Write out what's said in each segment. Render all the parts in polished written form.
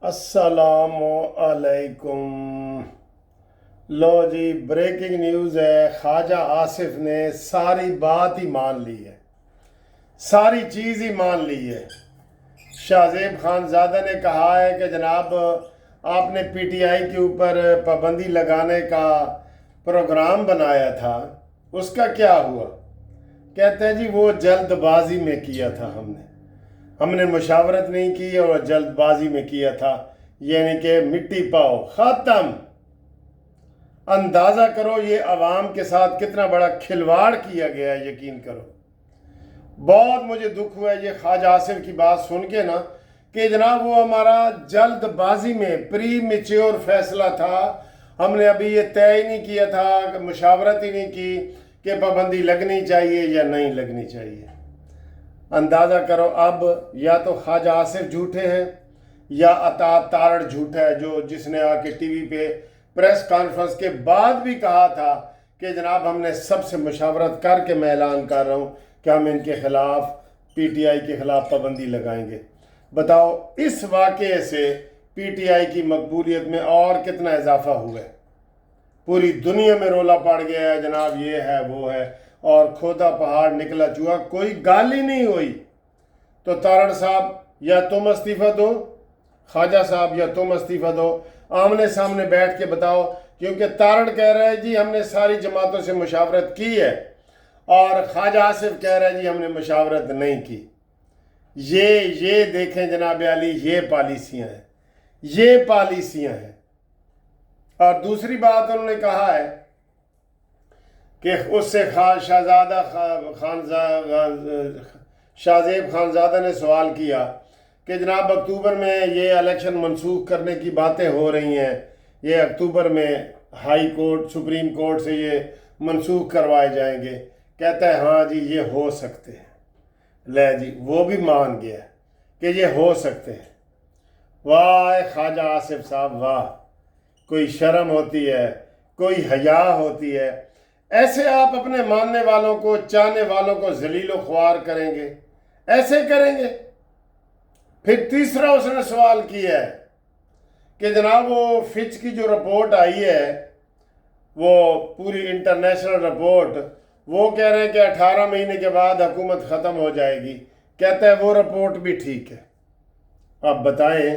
السلام علیکم۔ لو جی، breaking news ہے، خواجہ آصف نے ساری بات ہی مان لی ہے، ساری چیز ہی مان لی ہے۔ شاہ زیب خان زادہ نے کہا ہے کہ جناب آپ نے پی ٹی آئی کے اوپر پابندی لگانے کا پروگرام بنایا تھا، اس کا کیا ہوا؟ کہتے ہیں جی وہ جلد بازی میں کیا تھا، ہم نے مشاورت نہیں کی اور جلد بازی میں کیا تھا، یعنی کہ مٹی پاؤ ختم۔ اندازہ کرو یہ عوام کے ساتھ کتنا بڑا کھلواڑ کیا گیا ہے، یقین کرو۔ بہت مجھے دکھ ہوا ہے یہ خواجہ آصف کی بات سن کے نا، کہ جناب وہ ہمارا جلد بازی میں پری میچور فیصلہ تھا، ہم نے ابھی یہ طے ہی نہیں کیا تھا، مشاورت ہی نہیں کی کہ پابندی لگنی چاہیے یا نہیں لگنی چاہیے۔ اندازہ کرو اب یا تو خواجہ آصف جھوٹے ہیں یا عطا تارڑ جھوٹا ہے، جس نے آ کے ٹی وی پہ پریس کانفرنس کے بعد بھی کہا تھا کہ جناب ہم نے سب سے مشاورت کر کے میں اعلان کر رہا ہوں کہ ہم ان کے خلاف پی ٹی آئی کے خلاف پابندی لگائیں گے۔ بتاؤ اس واقعے سے پی ٹی آئی کی مقبولیت میں اور کتنا اضافہ ہوا ہے۔ پوری دنیا میں رولا پڑ گیا ہے جناب، یہ ہے وہ ہے، اور کھودا پہاڑ نکلا چوہا، کوئی گال ہی نہیں ہوئی۔ تو تارڑ صاحب یا تم استعفیٰ دو، خواجہ صاحب یا تم استعفیٰ دو، آمنے سامنے بیٹھ کے بتاؤ، کیونکہ تارڑ کہہ رہا ہے جی ہم نے ساری جماعتوں سے مشاورت کی ہے، اور خواجہ آصف کہہ رہا ہے جی ہم نے مشاورت نہیں کی۔ یہ دیکھیں جناب عالی، یہ پالیسیاں ہیں، یہ پالیسیاں ہیں۔ اور دوسری بات انہوں نے کہا ہے کہ اس سے شاہ زیب خانزادہ نے سوال کیا کہ جناب اکتوبر میں یہ الیکشن منسوخ کرنے کی باتیں ہو رہی ہیں، یہ اکتوبر میں ہائی کورٹ سپریم کورٹ سے یہ منسوخ کروائے جائیں گے۔ کہتا ہے ہاں جی یہ ہو سکتے ہیں۔ لے جی وہ بھی مان گیا کہ یہ ہو سکتے ہیں۔ واہ خواجہ آصف صاحب واہ، کوئی شرم ہوتی ہے، کوئی حیا ہوتی ہے؟ ایسے آپ اپنے ماننے والوں کو، چاہنے والوں کو ذلیل و خوار کریں گے؟ ایسے کریں گے؟ پھر تیسرا اس نے سوال کیا ہے کہ جناب وہ فچ کی جو رپورٹ آئی ہے، وہ پوری انٹرنیشنل رپورٹ، وہ کہہ رہے ہیں کہ 18 مہینے کے بعد حکومت ختم ہو جائے گی۔ کہتا ہے وہ رپورٹ بھی ٹھیک ہے۔ اب بتائیں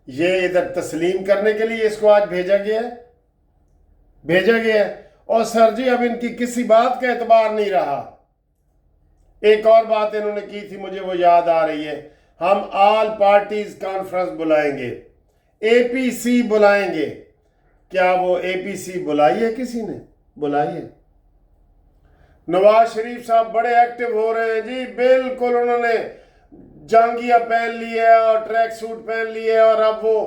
یہ ادھر تسلیم کرنے کے لیے اس کو آج بھیجا گیا ہے۔ اور سر جی اب ان کی کسی بات کا اعتبار نہیں رہا۔ ایک اور بات انہوں نے کی تھی، مجھے وہ یاد آ رہی ہے، ہم آل پارٹیز کانفرنس بلائیں گے، اے پی سی بلائیں گے۔ کیا وہ اے پی سی بلائی ہے؟ کسی نے بلائی ہے؟ نواز شریف صاحب بڑے ایکٹیو ہو رہے ہیں جی، بالکل انہوں نے جانگیا پہن لی ہے اور ٹریک سوٹ پہن لی ہے، اور اب وہ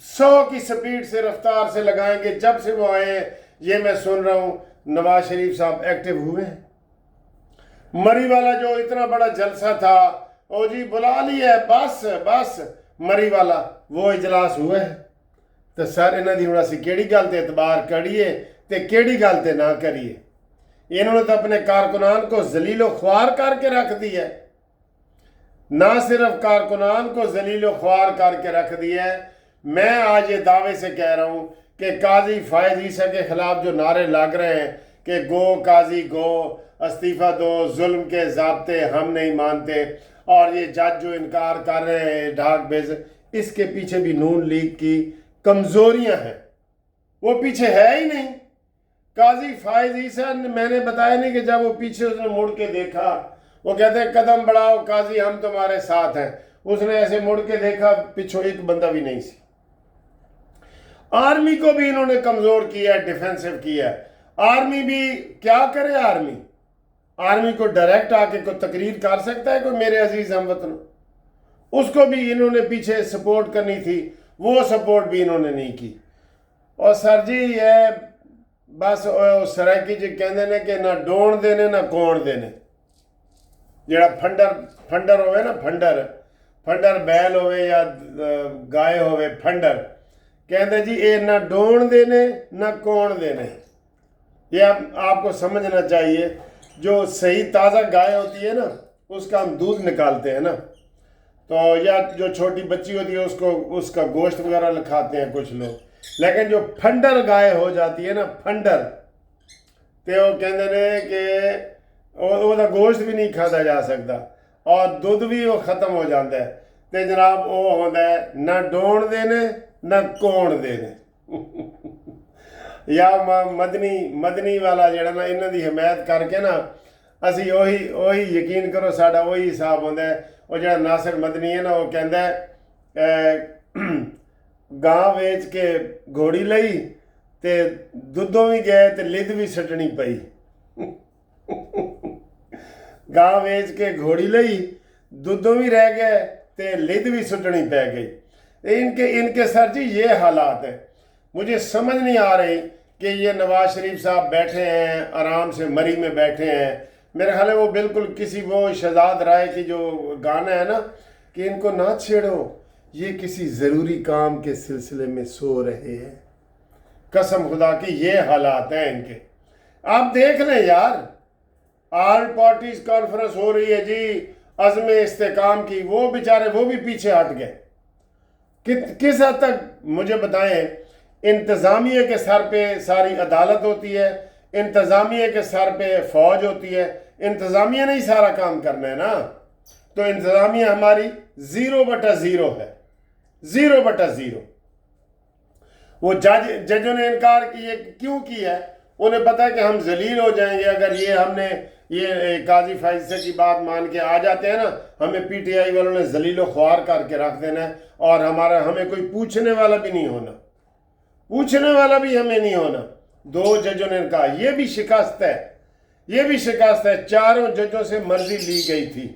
100 کی سپیڈ سے رفتار سے لگائیں گے۔ جب سے وہ آئے ہیں یہ میں سن رہا ہوں نواز شریف صاحب ایکٹیو ہوئے ہیں۔ مری والا جو اتنا بڑا جلسہ تھا، او جی بلا لیا ہے، بس مری والا وہ اجلاس ہوئے ہیں۔ تو سر انہوں نے ہوں کیڑی گل تے اعتبار کریے تے کیڑی گل تے نہ کریے؟ انہوں نے تو اپنے کارکنان کو ذلیل و خوار کر کے رکھ دی ہے۔ نہ صرف کارکنان کو ذلیل و خوار کر کے رکھ دی ہے، میں آج یہ دعوے سے کہہ رہا ہوں کہ قاضی فائز عیسیٰ کے خلاف جو نعرے لگ رہے ہیں کہ گو قاضی گو، استعفیٰ دو، ظلم کے ضابطے ہم نہیں مانتے، اور یہ جج جو انکار کر رہے ہیں ڈھاک بیز، اس کے پیچھے بھی نون لیگ کی کمزوریاں ہیں، وہ پیچھے ہے ہی نہیں۔ قاضی فائز عیسیٰ میں نے بتایا نہیں کہ جب وہ پیچھے اس نے مڑ کے دیکھا، وہ کہتے ہیں قدم بڑھاؤ قاضی ہم تمہارے ساتھ ہیں، اس نے ایسے مڑ کے دیکھا پیچھو ایک بندہ بھی نہیں سی۔ آرمی کو بھی انہوں نے کمزور کیا ہے، ڈیفینسو کیا ہے۔ آرمی بھی کیا کرے؟ آرمی کو ڈائریکٹ آ کے کوئی تقریر کر سکتا ہے کوئی میرے عزیز ہم وطن؟ اس کو بھی انہوں نے پیچھے سپورٹ کرنی تھی، وہ سپورٹ بھی انہوں نے نہیں کی۔ اور سر جی یہ بس سرائکی جی کہندے نے کہ نہ ڈون دینے نہ کون دینے، جڑا پھنڈر ہوئے نا، پھنڈر بیل ہوئے یا گائے ہوئے، پھنڈر کہندے جی اے نہ ڈون دینے نہ کون دینے۔ یہ آپ کو سمجھنا چاہیے، جو صحیح تازہ گائے ہوتی ہے نا، اس کا ہم دودھ نکالتے ہیں نا، تو یا جو چھوٹی بچی ہوتی ہے اس کا گوشت وغیرہ کھاتے ہیں کچھ لوگ، لیکن جو پھنڈر گائے ہو جاتی ہے نا، پھنڈر تے وہ کہندے نے کہ وہ گوشت بھی نہیں کھادا جا سکتا اور دودھ بھی وہ ختم ہو جاتا ہے، تے جناب وہ ہوتا ہے نہ ڈون دینے نہ کون دینے یا مدنی والا جڑا نا انہاں دی حمایت کر کے نا اسی وہی یقین کرو ساڈا وہی حساب ہوندا ہے۔ وہ جڑا ناصر مدنی ہے نا وہ کہندا ہے گاں ویچ کے گھوڑی لئی تے دودھوں بھی گئے تے لد بھی سٹنی پئی گاں ویچ کے گھوڑی لئی دودھوں بھی رہ گئے تے لد بھی سٹنی پہ گئی۔ ان کے سر جی یہ حالات ہیں۔ مجھے سمجھ نہیں آ رہی کہ یہ نواز شریف صاحب بیٹھے ہیں آرام سے مری میں بیٹھے ہیں، میرے خیال ہے وہ بالکل کسی وہ شہزاد رائے کی جو گانا ہے نا کہ ان کو نہ چھیڑو، یہ کسی ضروری کام کے سلسلے میں سو رہے ہیں۔ قسم خدا کی یہ حالات ہیں ان کے۔ آپ دیکھ لیں یار، آل پارٹیز کانفرنس ہو رہی ہے جی عزم استحکام کی، وہ بیچارے وہ بھی پیچھے ہٹ گئے۔ کس حد تک مجھے بتائیں، انتظامیہ کے سر پہ ساری عدالت ہوتی ہے، انتظامیہ کے سر پہ فوج ہوتی ہے، انتظامیہ نے ہی سارا کام کرنا ہے نا، تو انتظامیہ ہماری 0/0 ہے، 0/0۔ وہ ججوں نے انکار کیوں کیا ہے؟ انہیں پتا ہے کہ ہم ذلیل ہو جائیں گے اگر ہم نے یہ قاضی فائزہ کی بات مان کے آ جاتے ہیں نا، ہمیں پی ٹی آئی والوں نے ذلیل و خوار کر کے رکھ دینا ہے اور ہمیں کوئی پوچھنے والا بھی نہیں ہونا، پوچھنے والا بھی ہمیں نہیں ہونا۔ 2 ججوں نے کہا یہ بھی شکست ہے، یہ بھی شکست ہے، 4 ججوں سے مرضی لی گئی تھی،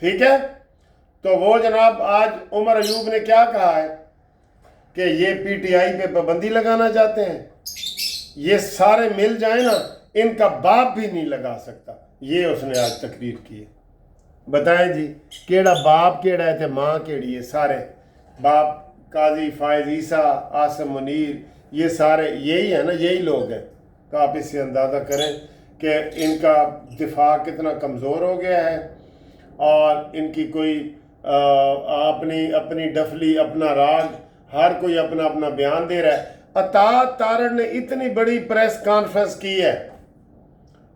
ٹھیک ہے۔ تو وہ جناب آج عمر ایوب نے کیا کہا ہے کہ یہ پی ٹی آئی پہ پابندی لگانا چاہتے ہیں، یہ سارے مل جائیں نا ان کا باپ بھی نہیں لگا سکتا، یہ اس نے آج تقریر کی ہے۔ بتائیں جی کیڑا باپ کیڑا ہے تے ماں کیڑی ہے؟ سارے باپ قاضی فائز عیسیٰ، عاصم منیر، یہ سارے یہی ہیں نا، یہی لوگ ہیں۔ تو آپ اس سے اندازہ کریں کہ ان کا دفاع کتنا کمزور ہو گیا ہے اور ان کی کوئی اپنی ڈفلی، اپنا راگ، ہر کوئی اپنا اپنا بیان دے رہا ہے۔ اطاعت تارڑ نے اتنی بڑی پریس کانفرنس کی ہے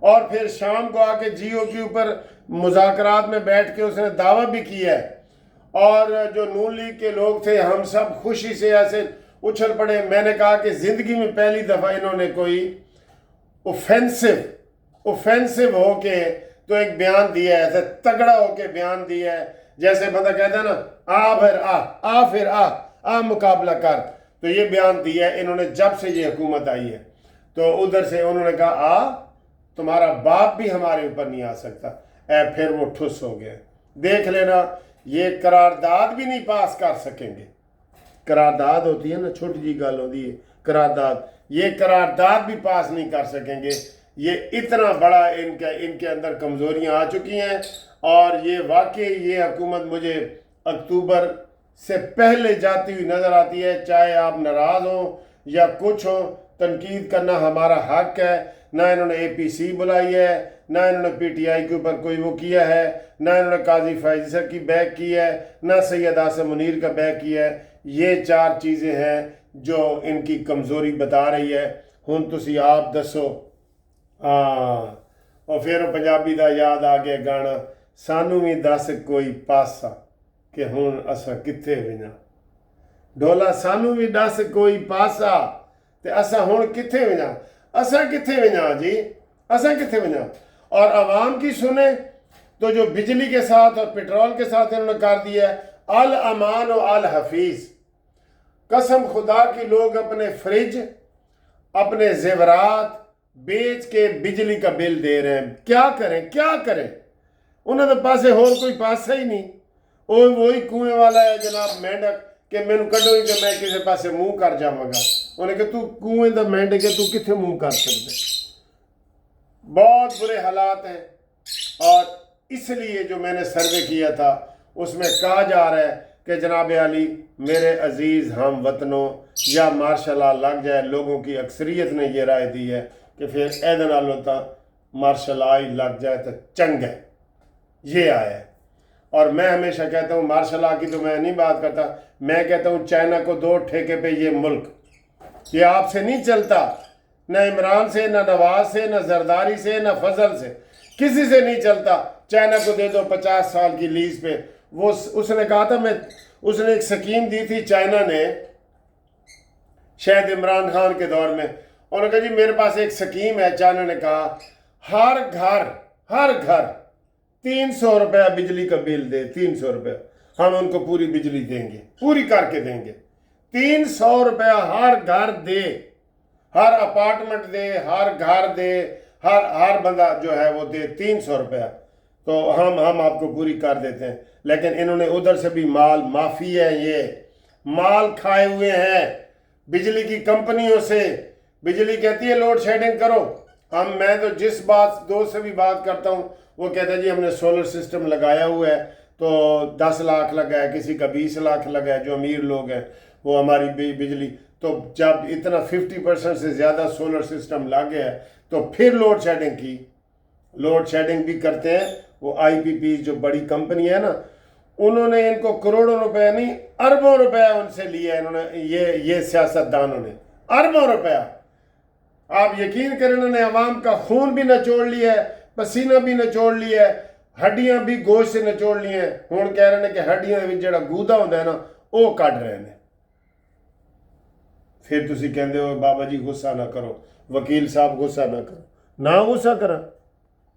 اور پھر شام کو آ کے جی او کے اوپر مذاکرات میں بیٹھ کے اس نے دعویٰ بھی کیا ہے، اور جو نون لیگ کے لوگ تھے ہم سب خوشی سے ایسے اچھل پڑے۔ میں نے کہا کہ زندگی میں پہلی دفعہ انہوں نے کوئی اوفینسو ہو کے تو ایک بیان دیا ہے، ایسے تگڑا ہو کے بیان دیا ہے جیسے بندہ کہتا ہے نا پھر آ مقابلہ کر، تو یہ بیان دیا ہے انہوں نے جب سے یہ حکومت آئی ہے۔ تو ادھر سے انہوں نے کہا تمہارا باپ بھی ہمارے اوپر نہیں آ سکتا، پھر وہ ٹھس ہو گیا۔ دیکھ لینا یہ قرارداد بھی نہیں پاس کر سکیں گے۔ قرارداد ہوتی ہے نا، چھوٹی جی گل ہوتی ہے قرارداد، یہ قرارداد بھی پاس نہیں کر سکیں گے۔ یہ اتنا بڑا ان کے اندر کمزوریاں آ چکی ہیں، اور یہ واقعی یہ حکومت مجھے اکتوبر سے پہلے جاتی ہوئی نظر آتی ہے۔ چاہے آپ ناراض ہوں یا کچھ ہوں، تنقید کرنا ہمارا حق ہے۔ نہ انہوں نے اے پی سی بلائی ہے، نہ انہوں نے پی ٹی آئی کے اوپر کوئی وہ کیا ہے، نہ انہوں نے قاضی فائزہ کی بیک کی ہے، نہ سید عاصم منیر کا بیک کیا ہے۔ یہ 4 چیزیں ہیں جو ان کی کمزوری بتا رہی ہے۔ ہن تسی آپ دسو، اور پھر پنجابی دا یاد آ گیا گانا، سانو بھی دس کوئی پاسا کہ ہن اساں کتھے وینا، ڈولا سانو بھی دس کوئی پاسا تے اساں ہن کتھے وینا، اساں کتھے وینا جی، اساں کتھے وینا۔ اور عوام کی سنیں تو جو بجلی کے ساتھ اور پیٹرول کے ساتھ انہوں نے کر دیا ہے الامان و الحفیظ، قسم خدا کی لوگ اپنے فریج، اپنے زیورات بیچ کے بجلی کا بل دے رہے ہیں۔ کیا کریں انہوں نے پاسے اور کوئی پاسا ہی نہیں۔ وہی کنویں والا ہے جناب مینڈک کہ میں کڈو ہی کہ میں کسی پاسے منہ کر جاواں گا، انہیں کہ تو کنویں دا مینڈک ہے، تو کتنے منہ کر سکتے۔ بہت برے حالات ہیں، اور اس لیے جو میں نے سروے کیا تھا اس میں کہا جا رہا ہے کہ جناب علی میرے عزیز ہم وطنوں، یا مارشل لا لگ جائے، لوگوں کی اکثریت نے یہ رائے دی ہے کہ پھر ایدن آلوتا مارشل لا ہی لگ جائے تو چنگ ہے، یہ آیا ہے۔ اور میں ہمیشہ کہتا ہوں مارشل لا کی تو میں نہیں بات کرتا، میں کہتا ہوں چائنا کو دو ٹھیکے پہ یہ ملک، یہ آپ سے نہیں چلتا، نہ عمران سے، نہ نواز سے، نہ زرداری سے، نہ فضل سے، کسی سے نہیں چلتا۔ چائنا کو دے دو 50 سال کی لیز پہ۔ وہ اس نے کہا تھا اس نے ایک سکیم دی تھی چائنا نے شاید عمران خان کے دور میں، انہوں نے کہا جی میرے پاس ایک سکیم ہے، چائنا نے کہا ہر گھر 300 روپیہ بجلی کا بل دے، 300 روپیہ، ہم ان کو پوری بجلی دیں گے، پوری کر کے دیں گے، 300 روپیہ ہر گھر دے، ہر اپارٹمنٹ دے، ہر گھر دے، ہر بندہ جو ہے وہ دے 300 روپیہ، تو ہم آپ کو پوری کر دیتے ہیں۔ لیکن انہوں نے ادھر سے بھی مال معافی ہے، یہ مال کھائے ہوئے ہیں بجلی کی کمپنیوں سے۔ بجلی کہتی ہے لوڈ شیڈنگ کرو، میں تو جس دوست سے بھی بات کرتا ہوں وہ کہتا ہے جی ہم نے سولر سسٹم لگایا ہوا ہے، تو 10 لاکھ لگا ہے، کسی کا 20 لاکھ لگا ہے، جو امیر لوگ ہیں وہ ہماری بجلی، تو جب اتنا 50% سے زیادہ سولر سسٹم لگے ہے تو پھر لوڈ شیڈنگ بھی کرتے ہیں۔ وہ آئی پی پی جو بڑی کمپنی ہے نا، انہوں نے ان کو کروڑوں روپے نہیں اربوں روپے ان سے لیے، انہوں نے یہ سیاست دانوں نے اربوں روپے۔ آپ یقین کریں انہوں نے عوام کا خون بھی نچوڑ لیا ہے، پسینہ بھی نچوڑ لیا ہے، ہڈیاں بھی گوشت سے نچوڑ لی ہیں، ہون کہہ رہے ہیں کہ ہڈیاں بھی جڑا گودا ہوتا ہے نا وہ کٹ رہے ہیں۔ پھر تسی کہندے ہو بابا جی غصہ نہ کرو، وکیل صاحب غصہ نہ کرو، نہ غصہ کرا۔